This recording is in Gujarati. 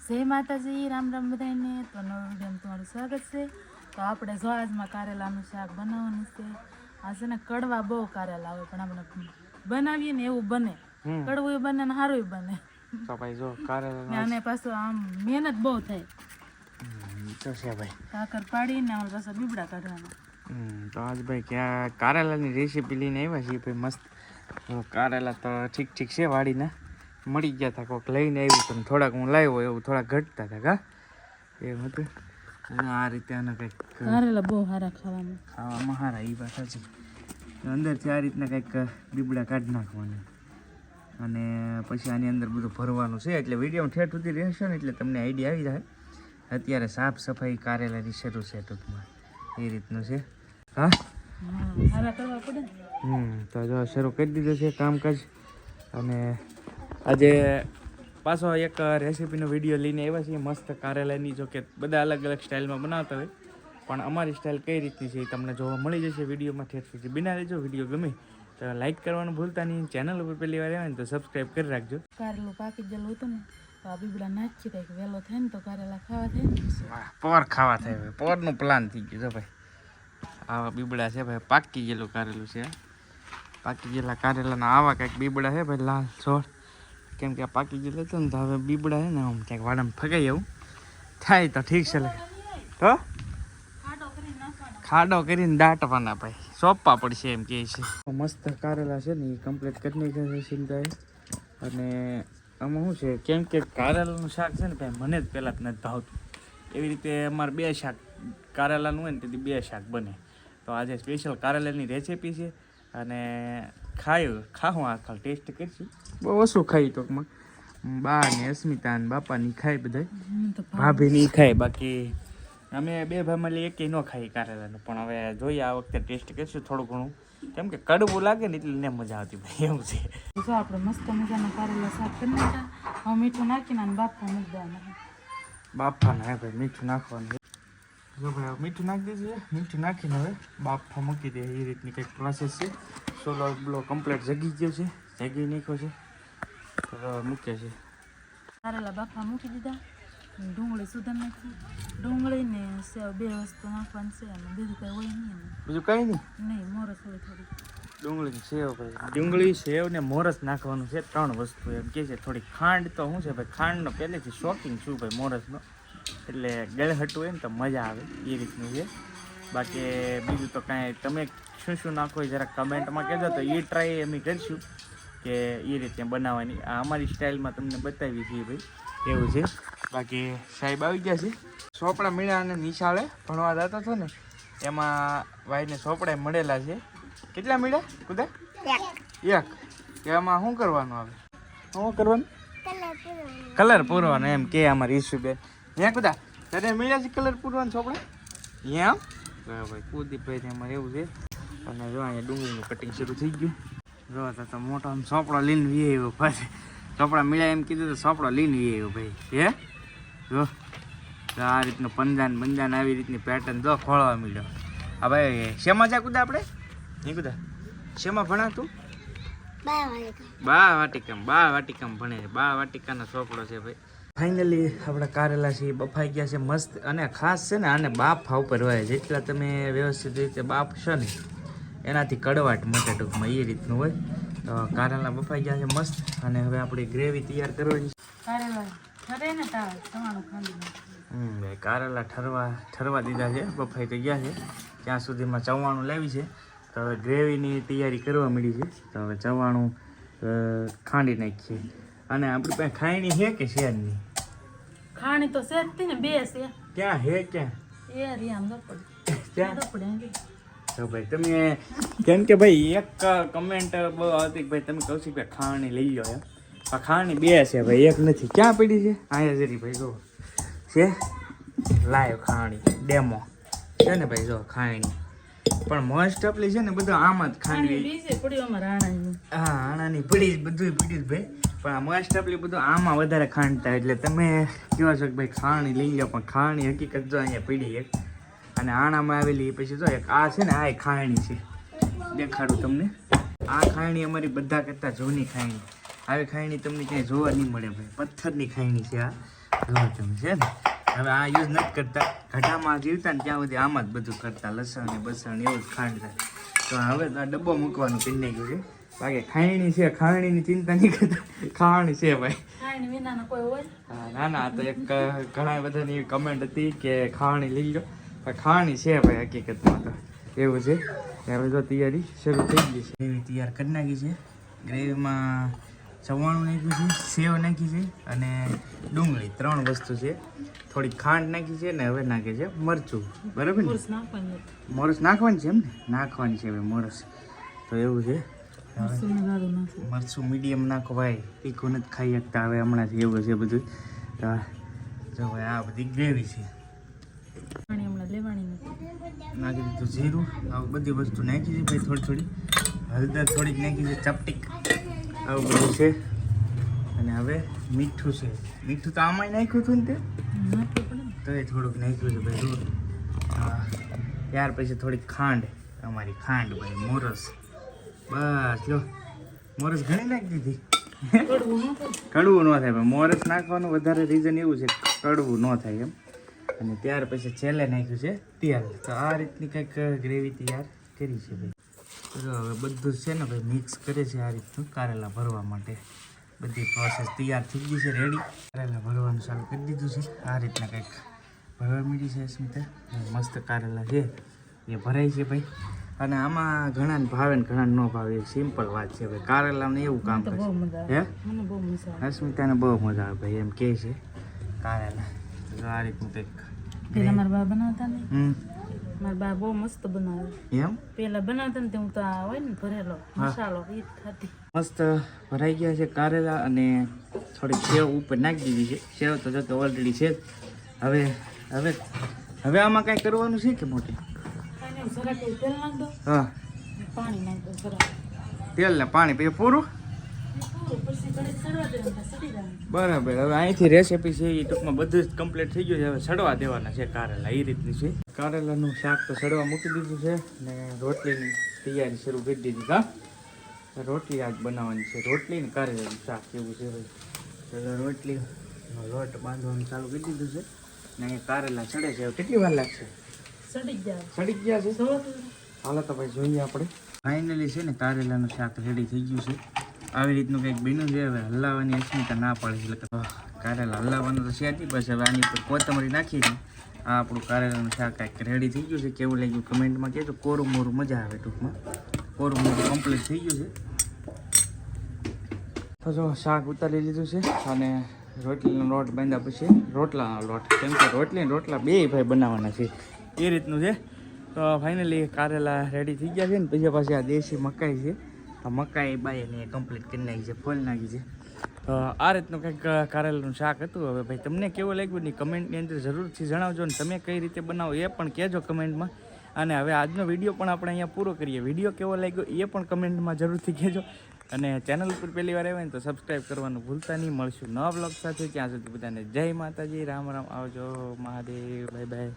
જય માતાજી, રામ રામ બધાને. તો નવા વિડીયોમાં તમારું સ્વાગત છે. તો આપણે જો આજમાં કારેલાનું શાક બનાવવાનું છે. આ છે ને કડવા બહુ કારેલા આવે, પણ આપણે બનાવીએ ને એવું બને, કડવું બને ને સારું બને. તો ભાઈ જો કારેલા અને પાછું આમ મહેનત બહુ થાય. તો છે ભાઈ કાકર પાડીને અમારે પાછા બીબડા કાઢવાના. તો આજ ભાઈ ક્યાં કારેલાની રેસીપી લઈને આવ્યા છીએ ભાઈ. મસ્ત કારેલા તો ઠીક ઠીક છે, વાડીને મળી ગયા હતા. કોઈક લઈને આવ્યું હતું, થોડાક હું લાવ્યો એવું થોડાક ઘટતા હતા કા એમ હતું. અને આ રીતે આને કંઈક કારેલા બહુ સારા ખાવામાં. ખાવામાં સારા એ પાછા છે. અંદરથી આ રીતના કંઈક બીબડા કાઢી નાખવાના અને પછી આની અંદર બધું ભરવાનું છે. એટલે વિડીયો ઠેઠ સુધી રહેશે ને એટલે તમને આઈડિયા આવી જાય. અત્યારે સાફ સફાઈ કારેલાની શરૂ છે ટૂંકમાં, એ રીતનું છે. હા સારા કરવા પડે. તો જો શરૂ કરી દીધું છે કામકાજ. અને આજે પાછો એક રેસીપીનો વિડીયો લઈને આવ્યા છીએ મસ્ત કારેલાની. જો કે બધા અલગ અલગ સ્ટાઇલમાં બનાવતા હોય, પણ અમારી સ્ટાઇલ કઈ રીતની છે એ તમને જોવા મળી જશે વિડીયોમાં. ઠેઠ સુધી બિના લેજો. વિડીયો ગમે તો લાઈક કરવાનું ભૂલતા નહીં. ચેનલ ઉપર પહેલી વાર આવે ને તો સબસ્ક્રાઈબ કરી રાખજો. કારેલું પાકી ગયેલું હતું ને તો આ બીબડા નાખી કંઈક વહેલો થાય ને તો કારેલા ખાવા થાય ને. પોર ખાવા થાય ભાઈ, પોરનું પ્લાન થઈ ગયું છે ભાઈ. આવા બીબડા છે ભાઈ, પાકી ગયેલું કારેલું છે. પાકી ગયેલા કારેલાના આવા કંઈક બીબડા છે ભાઈ, લાલ છોડ. કેમ કે આ પાકી ગયેલું હતું ને તો હવે બીબડા છે ને આમ ક્યાંક વાડામાં ફગાઈ એવું થાય તો ઠીક છે. તો ખાડો કરીને દાટવાના ભાઈ, સોંપવા પડશે એમ કહે છે. મસ્ત કારેલા છે ને એ કમ્પ્લીટ કરી નાખ્યા છે સિંધાએ. અને આમાં શું છે, કેમ કે કારેલાનું શાક છે ને ભાઈ મને જ પહેલાં જ નથી ભાવતું. એવી રીતે અમારે બે શાક કારેલાનું હોય ને તેથી બે શાક બને. તો આજે સ્પેશિયલ કારેલાની રેસીપી છે અને ખાવું આજકાલ ટેસ્ટ કરીશું. બહુ ઓછું ખાઈ ટૂંકમાં. બા ને અસ્મિતા ને બાપાની ખાય બધા, ભાભીની ખાય. બાકી અમે બે ભાઈમાં એકેય ન ખાઈ કારેલાનું. પણ હવે જોઈએ આ વખતે ટેસ્ટ કરીશું થોડું ઘણું. કેમ કે કડવું લાગે ને એટલે ને મજા આવતી ભાઈ, એવું છે. જો આપણે મસ્ત મજાના કારેલા શાક કરી નાખ્યા. હવે મીઠું નાખીને અને બાફા મૂકી દેવાના. બાફાના હે ભાઈ, મીઠું નાખવાનું. જો ભાઈ હવે મીઠું નાખી દીધું છે. મીઠું નાખીને હવે બાફા મૂકી દે, એ રીતની કંઈક પ્રોસેસ છે. સોલો બ્લો કમ્પ્લીટ જગી ગયો છે, જગી નાખ્યો છે તો મૂકે છે. કારેલા બાફા મૂકી દીધા. ડુંગળી સુધાર નાખી. ડુંગળી ને સેવ બે વસ્તુ નાખવાની છે અને બીજું કંઈ હોય નહીં. બીજું કંઈ નહીં, મોરસ થોડી થોડી ડુંગળી સેવ ભાઈ, ડુંગળી સેવ ને મોરસ નાખવાનું છે. 3 વસ્તુ એમ કે છે. થોડી ખાંડ તો શું છે ભાઈ, ખાંડનો પહેલેથી શોખીન છું ભાઈ મોરસનો, એટલે ગળહટું હોય ને તો મજા આવે એ રીતનું છે. બાકી બીજું તો કાંઈ તમે શું નાખો એ જરાક કમેન્ટમાં કહેજો તો એ ટ્રાય અમે કરીશું કે એ રીતે બનાવવાની. આ અમારી સ્ટાઇલમાં તમને બતાવી છીએ ભાઈ, એવું છે. બાકી સાહેબ આવી ગયા છે. સોપડા મળ્યા અને નિશાળે ભણવા જતો હતો ને એમાં ભાઈને સોપડા મળેલા છે. કેટલા મળ્યા કુદા? 1. એમાં શું કરવાનું આવે? શું કરવાનું? કલર પૂરવાનો એમ કે અમારી ઈશુબેન. ત્યાં કુદા તને મળ્યા છે કલર પૂરવાનું સોપડા? એમ ભાઈ કુદીપભાઈ અમારે એવું છે. અને જો અહીંયા ડુંગળીનું કટિંગ શરૂ થઈ ગયું. જો તો મોટો આમ સોપડો લઈને વી આવ્યો પાછી. સોપડા મળ્યા એમ કીધું તો સોપડો લઈને વી આવ્યો ભાઈ. હે જો આ રીતનું પંજાન આવી રીતની પેટર્ન જો ખોળવા મળ્યો. હા ભાઈ શેમાં જા કુદા આપણે? નહીં કુદા શેમાં ભણા તું? બા વાટિકામાં ભણે છે. બા વાટિકાનો સોપડો છે ભાઈ. ફાઇનલી આપણા કારેલા છે એ બફાઈ ગયા છે મસ્ત. અને ખાસ છે ને આને બાફા ઉપર હોય, જેટલા તમે વ્યવસ્થિત રીતે બાફશો ને એનાથી કડવાટ મટે ટૂંકમાં, એ રીતનું હોય. તો કારેલા બફાઈ ગયા છે મસ્ત. અને હવે આપણે ગ્રેવી તૈયાર કરવાની છે. કારેલા ઠરવા દીધા છે, બફાઈ તો ગયા છે. ત્યાં સુધીમાં ચવાણું લાવી છે. તો હવે ગ્રેવીની તૈયારી કરવા મળી છે. તો હવે ચવાણું ખાંડી નાખીએ. અને આપણી પાસે ખાયણી છે કે છે નહીં? ખાણી તો છે જ ને, 2 છે. ક્યાં હે? ક્યાં? ક્યાં? તો ભાઈ તમે કેમ કે ભાઈ એક કમેન્ટ બહુ આવતી કે ભાઈ તમે કૌશિકભાઈ ખાણી લઈ લો એમ. આ ખાણી 2 છે ભાઈ, એક નથી. ક્યાં પડી છે? અહીંયા જરી ભાઈ જો છે લાઈવ ખાણી ડેમો છે ને ભાઈ. જો ખાણી પણ મોસ્ટ ઓફલી છે ને બધું આમાં જ ખાંડવી. હા આણાની પડી જ બધું પડી જ ભાઈ. પણ આ મોસ્ટ ઓફલી બધું આમાં વધારે ખાંડતા. એટલે તમે કહો છો કે ભાઈ ખાણી લઈ લો, પણ ખાણી હકીકત જો અહીંયા પડી એક. અને આણામાં આવેલી પછી જો એક આ છે ને આ ખાયણી છે, દેખાડું તમને. આ ખાયણી અમારી બધા કરતાં જૂની ખાયણી. આવી ખાયણી તમને ક્યાંય જોવા નહીં મળે ભાઈ. પથ્થરની ખાયણી છે આ. જો તમે છે ને હવે આ યુઝ નથી કરતા, ઘટામાં જીવતા ને ત્યાં સુધી આમાં જ બધું કરતા, લસણ ને બસણ એવું જ ખાંડતા. તો હવે તો આ ડબ્બો મૂકવાનું કરી નાખ્યું છે. બાકી ખાયણી છે, ખાયણીની ચિંતા નહીં કરતા, ખાણી છે ભાઈ. ખાયણી વિનાનો કોઈ હોય? હા ના ના, તો એક ઘણા બધાની કમેન્ટ હતી કે ખાણી લઈ લો, પણ ખાણી છે ભાઈ હકીકતમાં તો એવું છે. હવે જો તૈયારી શરૂ થઈ ગઈ છે. ગ્રેવી તૈયાર કરી નાખી છે. ગ્રેવીમાં ચવાણું નાખ્યું છે, સેવ નાખી છે અને ડુંગળી, 3 વસ્તુ છે. થોડી ખાંડ નાખી છે ને હવે નાખે છે મરચું. બરાબર ને? મોરસ નાખવાની છે એમ ને? નાખવાની છે હવે મોરસ. તો એવું છે. મરચું મીડિયમ નાખો ભાઈ, તીખું નથી ખાઈ શકતા હવે હમણાંથી, એવું છે બધું. તો જો ભાઈ આ બધી ગ્રેવી છે. નાખી દીધું જીરું, આવું બધી વસ્તુ નાખી છે ભાઈ, થોડી થોડી હળદર થોડીક નાખી છે, ચપટીક આવું બધું છે. અને હવે મીઠું છે. મીઠું તો આમાંય નાખ્યું હતું ને તે, તો એ થોડુંક નાખ્યું છે ભાઈ દૂધ. ત્યાર પછી થોડીક ખાંડ, અમારી ખાંડ ભાઈ, મોરસ. બસ લો, મોરસ ઘણી નાખી દીધી. કડવું ન થાય ભાઈ, મોરસ નાખવાનું વધારે રીઝન એવું છે કડવું ન થાય એમ. અને ત્યાર પછી છેલ્લે નાખ્યું છે તેલ. તો આ રીતની કંઈક ગ્રેવી તૈયાર કરી છે ભાઈ. તો હવે બધું છે ને ભાઈ મિક્સ કરે છે આ રીતનું કારેલા ભરવા માટે. બધી પ્રોસેસ તૈયાર થઈ ગઈ છે, રેડી. કારેલા ભરવાનું ચાલુ કરી દીધું છે. આ રીતના કંઈક ભરવા માંડી છે અસ્મિતા. મસ્ત કારેલા છે એ ભરાય છે ભાઈ. અને આમાં ઘણાને ભાવે ને ઘણાને ન ભાવે, સિમ્પલ વાત છે ભાઈ. કારેલાને એવું કામ કરે હે, અસ્મિતાને બહુ મજા આવે ભાઈ, એમ કહે છે કારેલા. તો આ રીતનું કંઈક પેલા મારા બા બનાવતા ને, મારા બા બહુ મસ્ત બનાવે. એમ પેલા બનાવતા ને તે હું તો આ હોય ને ભરેલો મસાલો એ ખાતી. મસ્ત ભરાઈ ગયા છે કારેલા અને થોડીક સેવ ઉપર નાખી દીધી છે. સેવ તો જો તો ઓલરેડી છે જ. હવે હવે હવે આમાં કાંઈ કરવાનું છે કે મોટી? તેલ નાખ દો, હા પાણી નાખ દો જરા. તેલ ને પાણી પછી પૂરું. પછી ઘડી સડવા દેવાનું, સડી જવાનું. બરાબર. હવે અહીંથી રેસીપી છે એ ટૂંકમાં બધું જ કમ્પ્લીટ થઈ ગયું છે. હવે સડવા દેવાના છે કારેલા, એ રીતની છે. કારેલાનું શાક તો સડવા મૂકી દીધું છે ને રોટલીની તૈયારી શરૂ કરી દીધી. હા, રોટલી આજ બનાવવાની છે, રોટલી ને કારેલાનું શાક એવું છે ભાઈ. તો રોટલી લોટ બાંધવાનું ચાલુ કરી દીધું છે ને અહીંયા કારેલા સડે છે. હવે કેટલી વાર લાગશે? સડી જાય. સડી ગયા છે. હાલો તો ભાઈ જોઈએ આપણે. ફાઇનલી છે ને કારેલાનું શાક રેડી થઈ ગયું છે. આવી રીતનું કંઈક બન્યું છે. હવે હલાવવાની અસ્મિતા ના પડે છે, એટલે કારેલા હલાવવાનું તો છે જ. બસ હવે આની ઉપર કોથમરી નાખી છે. આ આપણું કારેલાનું શાક કાંઈક રેડી થઈ ગયું છે. કેવું લાગ્યું કમેન્ટમાં કહેજો. કોરું મોરું મજા આવે ટૂંકમાં. કોરું મોરું કમ્પ્લીટ થઈ ગયું છે. તો જો શાક ઉતારી લીધું છે અને રોટલીનો લોટ બાંધ્યા પછી રોટલાનો લોટ, કેમ કે રોટલી ને રોટલા બે ભાઈ બનાવવાના છે એ રીતનું છે. તો ફાઇનલી કારેલા રેડી થઈ ગયા છે ને પછી પાછી આ દેશી મકાઈ છે. આ મકાઈ બાઈને કમ્પ્લીટ કરી નાખી છે, ફોલ નાખી છે. તો આ રીતનું કંઈક કારેલાનું શાક હતું. હવે ભાઈ તમને કેવું લાગ્યું ને કમેન્ટની અંદર જરૂરથી જણાવજો ને તમે કઈ રીતે બનાવો એ પણ કહેજો કમેન્ટમાં. અને હવે આજનો વિડીયો પણ આપણે અહીંયા પૂરો કરીએ. વિડીયો કેવો લાગ્યો એ પણ કમેન્ટમાં જરૂરથી કહેજો. અને ચેનલ ઉપર પહેલી વાર આવ્યા ને તો સબસ્ક્રાઈબ કરવાનું ભૂલતા નહીં. મળશું નવા બ્લોગ સાથે. ત્યાં સુધી બધાને જય માતાજી, રામ રામ, આવજો, મહાદેવ, બાય બાય.